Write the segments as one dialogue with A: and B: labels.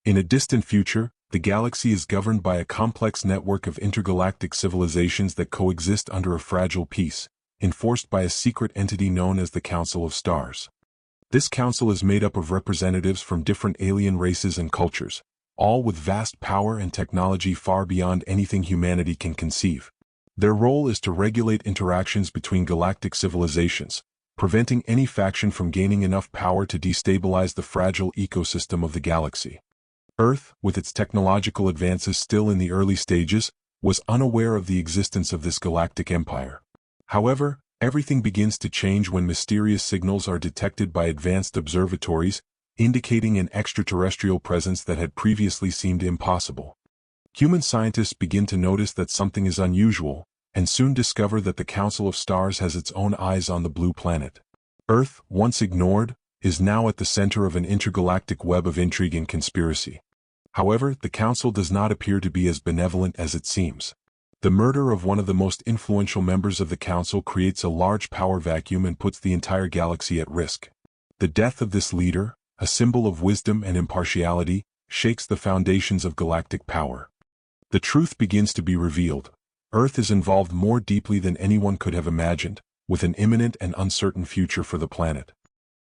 A: In a distant future, the galaxy is governed by a complex network of intergalactic civilizations that coexist under a fragile peace, enforced by a secret entity known as the Council of Stars. This council is made up of representatives from different alien races and cultures, all with vast power and technology far beyond anything humanity can conceive. Their role is to regulate interactions between galactic civilizations, preventing any faction from gaining enough power to destabilize the fragile ecosystem of the galaxy. Earth, with its technological advances still in the early stages, was unaware of the existence of this galactic empire. However, everything begins to change when mysterious signals are detected by advanced observatories, indicating an extraterrestrial presence that had previously seemed impossible. Human scientists begin to notice that something is unusual, and soon discover that the Council of Stars has its own eyes on the blue planet. Earth, once ignored, is now at the center of an intergalactic web of intrigue and conspiracy. However, the Council does not appear to be as benevolent as it seems. The murder of one of the most influential members of the Council creates a large power vacuum and puts the entire galaxy at risk. The death of this leader, a symbol of wisdom and impartiality, shakes the foundations of galactic power. The truth begins to be revealed. Earth is involved more deeply than anyone could have imagined, with an imminent and uncertain future for the planet.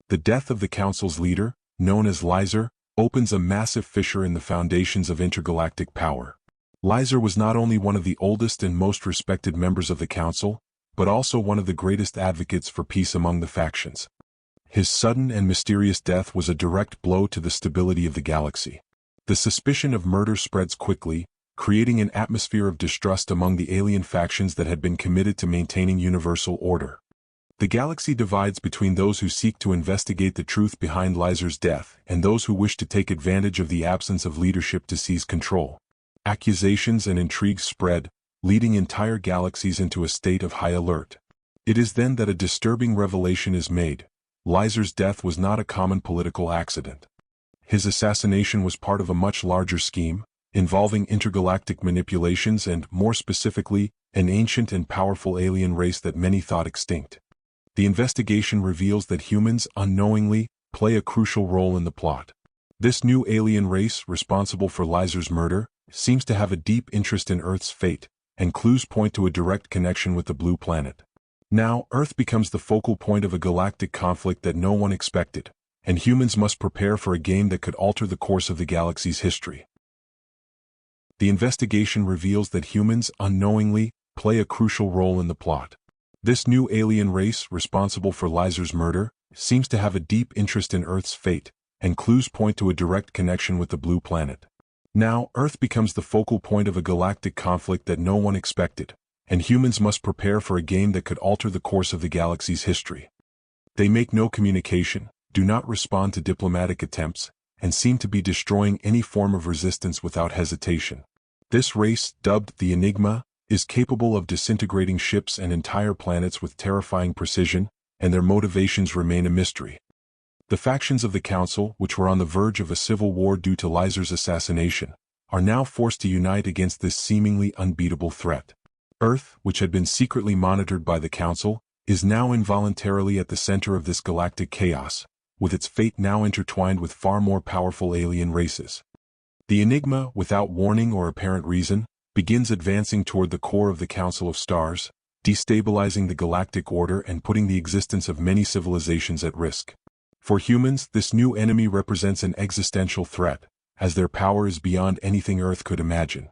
A: The death of the Council's leader, known as Lizer, opens a massive fissure in the foundations of intergalactic power. Lizer was not only one of the oldest and most respected members of the Council, but also one of the greatest advocates for peace among the factions. His sudden and mysterious death was a direct blow to the stability of the galaxy. The suspicion of murder spreads quickly, creating an atmosphere of distrust among the alien factions that had been committed to maintaining universal order. The galaxy divides between those who seek to investigate the truth behind Lizer's death and those who wish to take advantage of the absence of leadership to seize control. Accusations and intrigues spread, leading entire galaxies into a state of high alert. It is then that a disturbing revelation is made. Lizer's death was not a common political accident. His assassination was part of a much larger scheme, involving intergalactic manipulations and, more specifically, an ancient and powerful alien race that many thought extinct. The investigation reveals that humans, unknowingly, play a crucial role in the plot. This new alien race, responsible for Lizer's murder, seems to have a deep interest in Earth's fate, and clues point to a direct connection with the blue planet. Now, Earth becomes the focal point of a galactic conflict that no one expected, and humans must prepare for a game that could alter the course of the galaxy's history. The investigation reveals that humans, unknowingly, play a crucial role in the plot. This new alien race, responsible for Lizer's murder, seems to have a deep interest in Earth's fate, and clues point to a direct connection with the blue planet. Now, Earth becomes the focal point of a galactic conflict that no one expected, and humans must prepare for a game that could alter the course of the galaxy's history. They make no communication, do not respond to diplomatic attempts, and seem to be destroying any form of resistance without hesitation. This race, dubbed the Enigma, is capable of disintegrating ships and entire planets with terrifying precision, and their motivations remain a mystery. The factions of the Council, which were on the verge of a civil war due to Lizer's assassination, are now forced to unite against this seemingly unbeatable threat. Earth, which had been secretly monitored by the Council, is now involuntarily at the center of this galactic chaos, with its fate now intertwined with far more powerful alien races. The Enigma, without warning or apparent reason, begins advancing toward the core of the Council of Stars, destabilizing the galactic order and putting the existence of many civilizations at risk. For humans, this new enemy represents an existential threat, as their power is beyond anything Earth could imagine.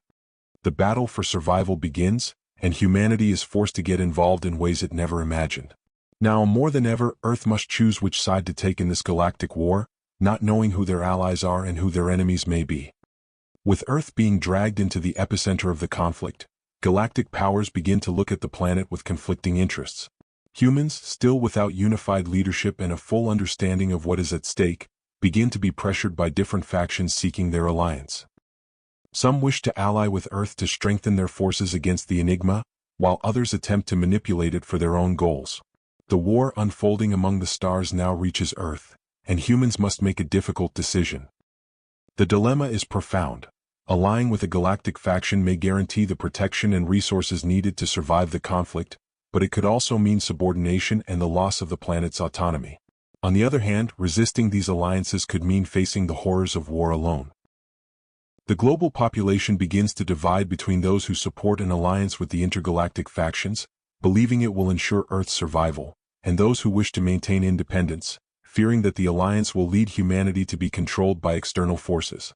A: The battle for survival begins, and humanity is forced to get involved in ways it never imagined. Now, more than ever, Earth must choose which side to take in this galactic war, not knowing who their allies are and who their enemies may be. With Earth being dragged into the epicenter of the conflict, galactic powers begin to look at the planet with conflicting interests. Humans, still without unified leadership and a full understanding of what is at stake, begin to be pressured by different factions seeking their alliance. Some wish to ally with Earth to strengthen their forces against the Enigma, while others attempt to manipulate it for their own goals. The war unfolding among the stars now reaches Earth, and humans must make a difficult decision. The dilemma is profound. Allying with a galactic faction may guarantee the protection and resources needed to survive the conflict, but it could also mean subordination and the loss of the planet's autonomy. On the other hand, resisting these alliances could mean facing the horrors of war alone. The global population begins to divide between those who support an alliance with the intergalactic factions, believing it will ensure Earth's survival, and those who wish to maintain independence, fearing that the alliance will lead humanity to be controlled by external forces.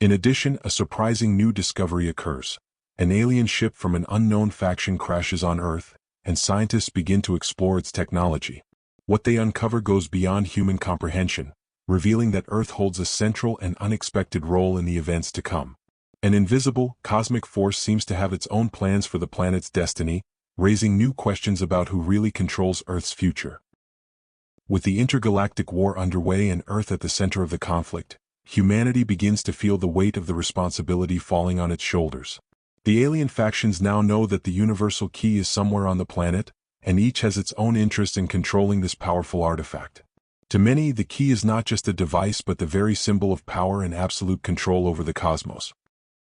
A: In addition, a surprising new discovery occurs. An alien ship from an unknown faction crashes on Earth, and scientists begin to explore its technology. What they uncover goes beyond human comprehension, revealing that Earth holds a central and unexpected role in the events to come. An invisible, cosmic force seems to have its own plans for the planet's destiny, raising new questions about who really controls Earth's future. With the intergalactic war underway and Earth at the center of the conflict, humanity begins to feel the weight of the responsibility falling on its shoulders. The alien factions now know that the universal key is somewhere on the planet, and each has its own interest in controlling this powerful artifact. To many, the key is not just a device but the very symbol of power and absolute control over the cosmos.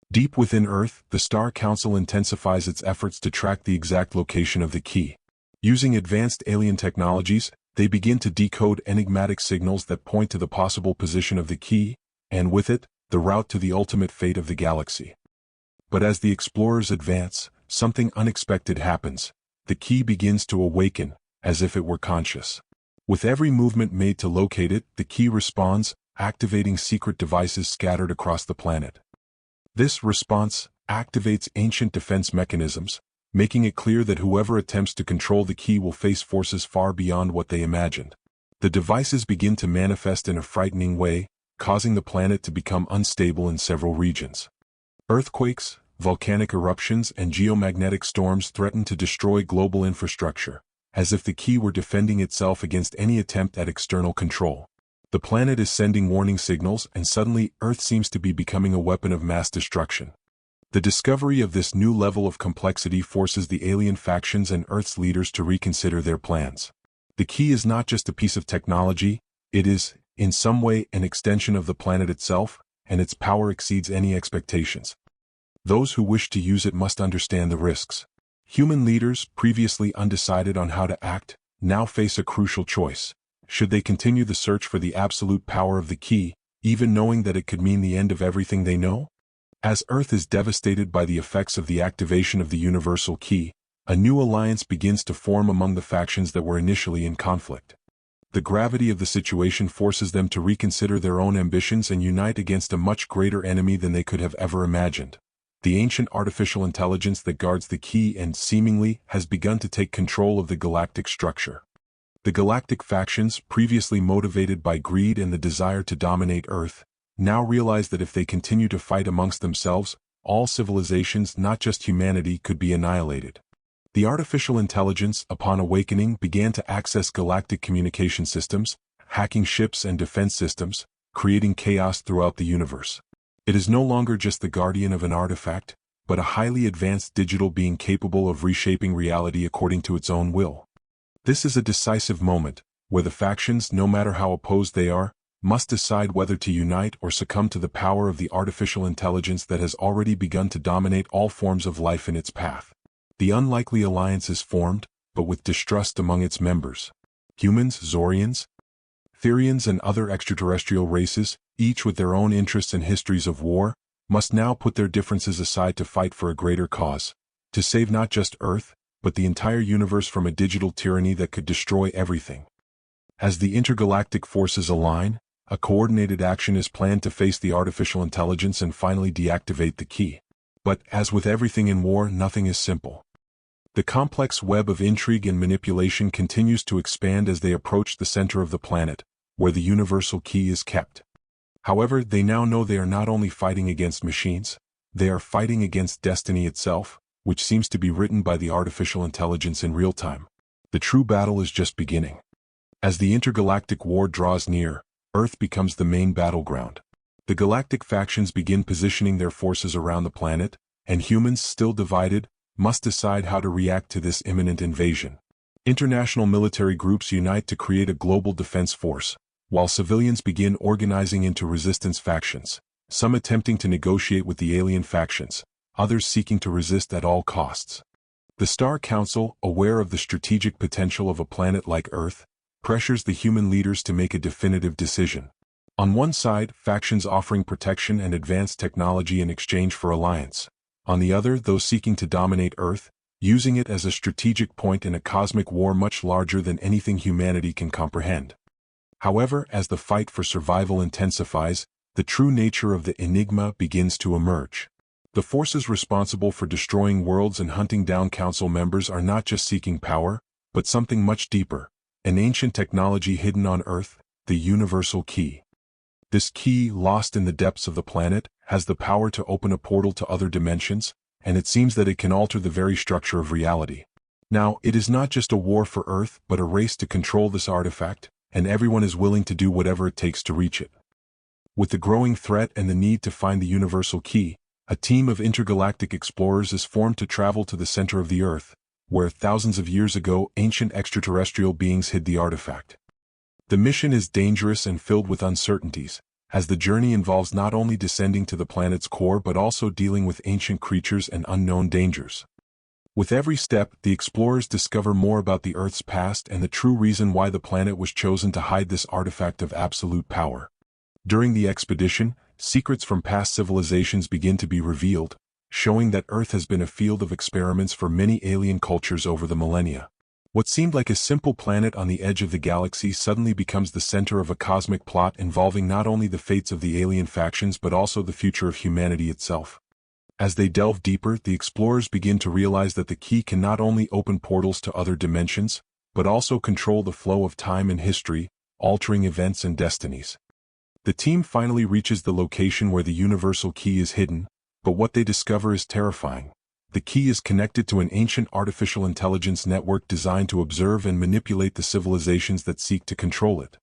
A: Deep within Earth, the Star Council intensifies its efforts to track the exact location of the key. Using advanced alien technologies, they begin to decode enigmatic signals that point to the possible position of the key, and with it, the route to the ultimate fate of the galaxy. But as the explorers advance, something unexpected happens. The key begins to awaken, as if it were conscious. With every movement made to locate it, the key responds, activating secret devices scattered across the planet. This response activates ancient defense mechanisms, making it clear that whoever attempts to control the key will face forces far beyond what they imagined. The devices begin to manifest in a frightening way, causing the planet to become unstable in several regions. Earthquakes, volcanic eruptions, and geomagnetic storms threaten to destroy global infrastructure, as if the key were defending itself against any attempt at external control. The planet is sending warning signals, and suddenly Earth seems to be becoming a weapon of mass destruction. The discovery of this new level of complexity forces the alien factions and Earth's leaders to reconsider their plans. The key is not just a piece of technology, it is, in some way, an extension of the planet itself, and its power exceeds any expectations. Those who wish to use it must understand the risks. Human leaders, previously undecided on how to act, now face a crucial choice. Should they continue the search for the absolute power of the key, even knowing that it could mean the end of everything they know? As Earth is devastated by the effects of the activation of the universal key, a new alliance begins to form among the factions that were initially in conflict. The gravity of the situation forces them to reconsider their own ambitions and unite against a much greater enemy than they could have ever imagined. The ancient artificial intelligence that guards the key and, seemingly, has begun to take control of the galactic structure. The galactic factions, previously motivated by greed and the desire to dominate Earth, now realize that if they continue to fight amongst themselves, all civilizations, not just humanity, could be annihilated. The artificial intelligence, upon awakening, began to access galactic communication systems, hacking ships and defense systems, creating chaos throughout the universe. It is no longer just the guardian of an artifact, but a highly advanced digital being capable of reshaping reality according to its own will. This is a decisive moment, where the factions, no matter how opposed they are, must decide whether to unite or succumb to the power of the artificial intelligence that has already begun to dominate all forms of life in its path. The unlikely alliance is formed, but with distrust among its members. Humans, Zorians, Therians, and other extraterrestrial races, each with their own interests and histories of war, must now put their differences aside to fight for a greater cause, to save not just Earth, but the entire universe from a digital tyranny that could destroy everything. As the intergalactic forces align, a coordinated action is planned to face the artificial intelligence and finally deactivate the key. But, as with everything in war, nothing is simple. The complex web of intrigue and manipulation continues to expand as they approach the center of the planet, where the universal key is kept. However, they now know they are not only fighting against machines, they are fighting against destiny itself, which seems to be written by the artificial intelligence in real time. The true battle is just beginning. As the intergalactic war draws near, Earth becomes the main battleground. The galactic factions begin positioning their forces around the planet, and humans, still divided, must decide how to react to this imminent invasion. International military groups unite to create a global defense force, while civilians begin organizing into resistance factions, some attempting to negotiate with the alien factions, others seeking to resist at all costs. The Star Council, aware of the strategic potential of a planet like Earth, pressures the human leaders to make a definitive decision. On one side, factions offering protection and advanced technology in exchange for alliance. On the other, those seeking to dominate Earth, using it as a strategic point in a cosmic war much larger than anything humanity can comprehend. However, as the fight for survival intensifies, the true nature of the Enigma begins to emerge. The forces responsible for destroying worlds and hunting down council members are not just seeking power, but something much deeper, an ancient technology hidden on Earth, the universal key. This key, lost in the depths of the planet, has the power to open a portal to other dimensions, and it seems that it can alter the very structure of reality. Now, it is not just a war for Earth, but a race to control this artifact, and everyone is willing to do whatever it takes to reach it. With the growing threat and the need to find the universal key, a team of intergalactic explorers is formed to travel to the center of the Earth, where thousands of years ago ancient extraterrestrial beings hid the artifact. The mission is dangerous and filled with uncertainties, as the journey involves not only descending to the planet's core but also dealing with ancient creatures and unknown dangers. With every step, the explorers discover more about the Earth's past and the true reason why the planet was chosen to hide this artifact of absolute power. During the expedition, secrets from past civilizations begin to be revealed, showing that Earth has been a field of experiments for many alien cultures over the millennia. What seemed like a simple planet on the edge of the galaxy suddenly becomes the center of a cosmic plot involving not only the fates of the alien factions but also the future of humanity itself. As they delve deeper, the explorers begin to realize that the key can not only open portals to other dimensions, but also control the flow of time and history, altering events and destinies. The team finally reaches the location where the universal key is hidden, but what they discover is terrifying. The key is connected to an ancient artificial intelligence network designed to observe and manipulate the civilizations that seek to control it.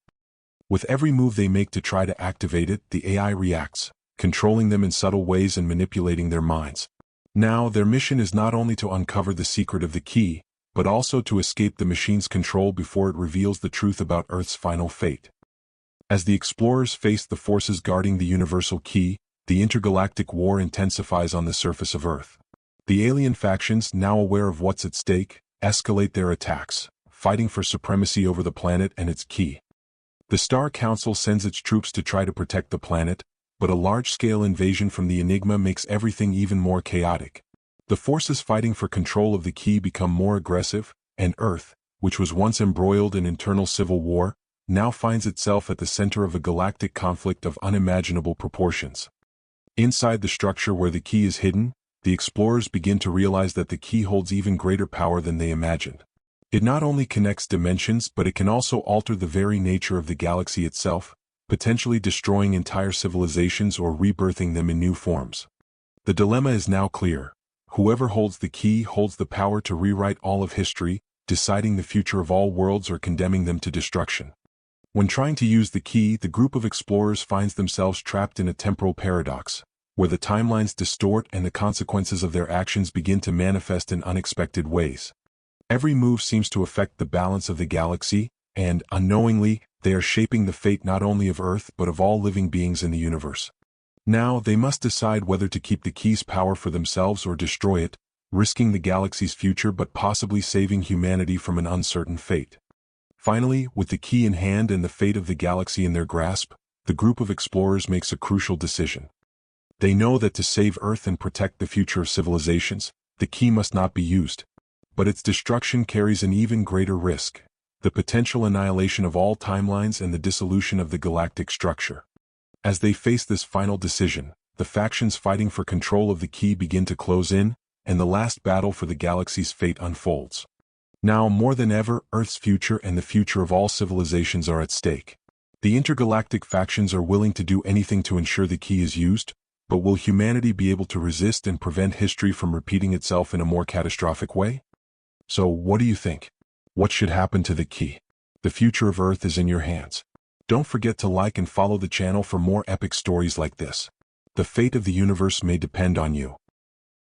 A: With every move they make to try to activate it, the AI reacts, controlling them in subtle ways and manipulating their minds. Now, their mission is not only to uncover the secret of the key, but also to escape the machine's control before it reveals the truth about Earth's final fate. As the explorers face the forces guarding the universal key, the intergalactic war intensifies on the surface of Earth. The alien factions, now aware of what's at stake, escalate their attacks, fighting for supremacy over the planet and its key. The Star Council sends its troops to try to protect the planet, but a large-scale invasion from the Enigma makes everything even more chaotic. The forces fighting for control of the key become more aggressive, and Earth, which was once embroiled in internal civil war, now finds itself at the center of a galactic conflict of unimaginable proportions. Inside the structure where the key is hidden, the explorers begin to realize that the key holds even greater power than they imagined. It not only connects dimensions, but it can also alter the very nature of the galaxy itself, potentially destroying entire civilizations or rebirthing them in new forms. The dilemma is now clear. Whoever holds the key holds the power to rewrite all of history, deciding the future of all worlds or condemning them to destruction. When trying to use the key, the group of explorers finds themselves trapped in a temporal paradox, where the timelines distort and the consequences of their actions begin to manifest in unexpected ways. Every move seems to affect the balance of the galaxy, and, unknowingly, they are shaping the fate not only of Earth but of all living beings in the universe. Now, they must decide whether to keep the key's power for themselves or destroy it, risking the galaxy's future but possibly saving humanity from an uncertain fate. Finally, with the key in hand and the fate of the galaxy in their grasp, the group of explorers makes a crucial decision. They know that to save Earth and protect the future of civilizations, the key must not be used. But its destruction carries an even greater risk: the potential annihilation of all timelines and the dissolution of the galactic structure. As they face this final decision, the factions fighting for control of the key begin to close in, and the last battle for the galaxy's fate unfolds. Now more than ever, Earth's future and the future of all civilizations are at stake. The intergalactic factions are willing to do anything to ensure the key is used, but will humanity be able to resist and prevent history from repeating itself in a more catastrophic way? So, what do you think? What should happen to the key? The future of Earth is in your hands. Don't forget to like and follow the channel for more epic stories like this. The fate of the universe may depend on you.